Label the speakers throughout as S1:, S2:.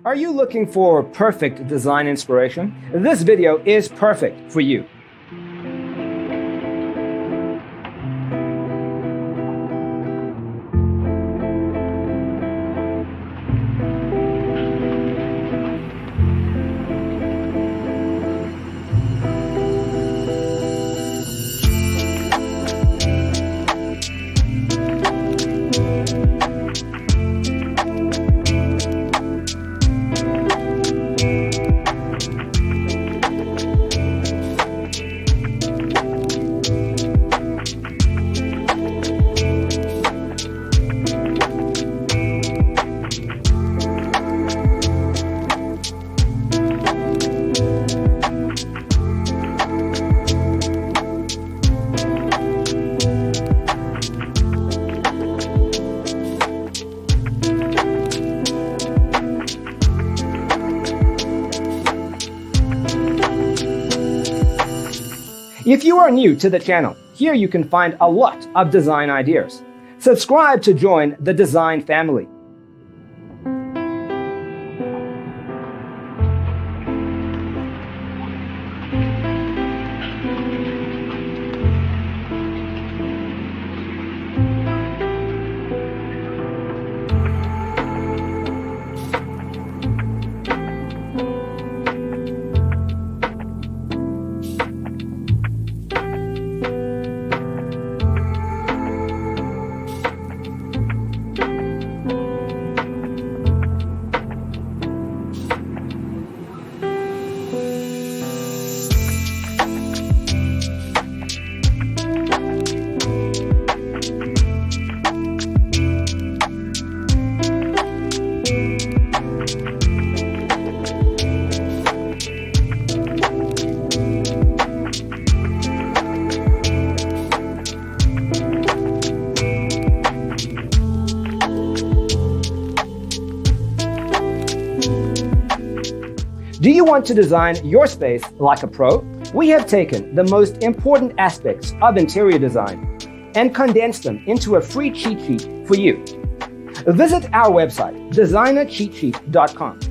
S1: Are you looking for perfect design inspiration? This video is perfect for you. If you are new to the channel, here you can find a lot of design ideas. Subscribe to join the design family. Do you want to design your space like a pro? We have taken the most important aspects of interior design and condensed them into a free cheat sheet for you. Visit our website, designercheatsheet.com.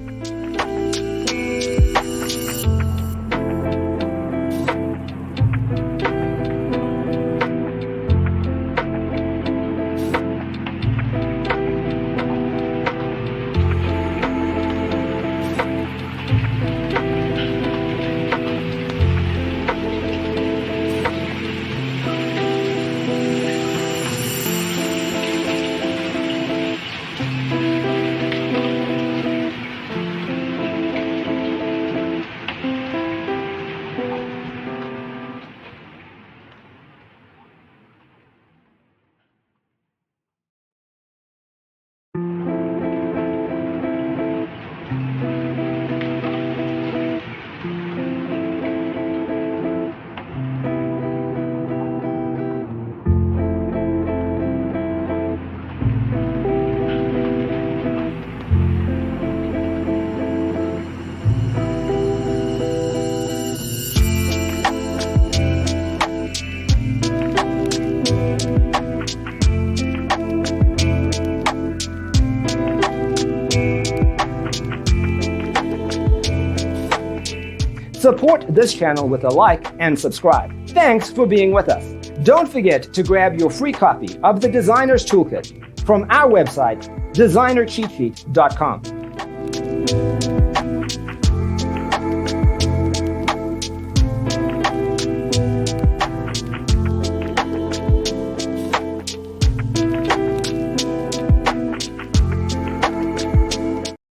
S1: Support this channel with a like and subscribe. Thanks for being with us. Don't forget to grab your free copy of the Designer's Toolkit from our website, designercheatsheet.com.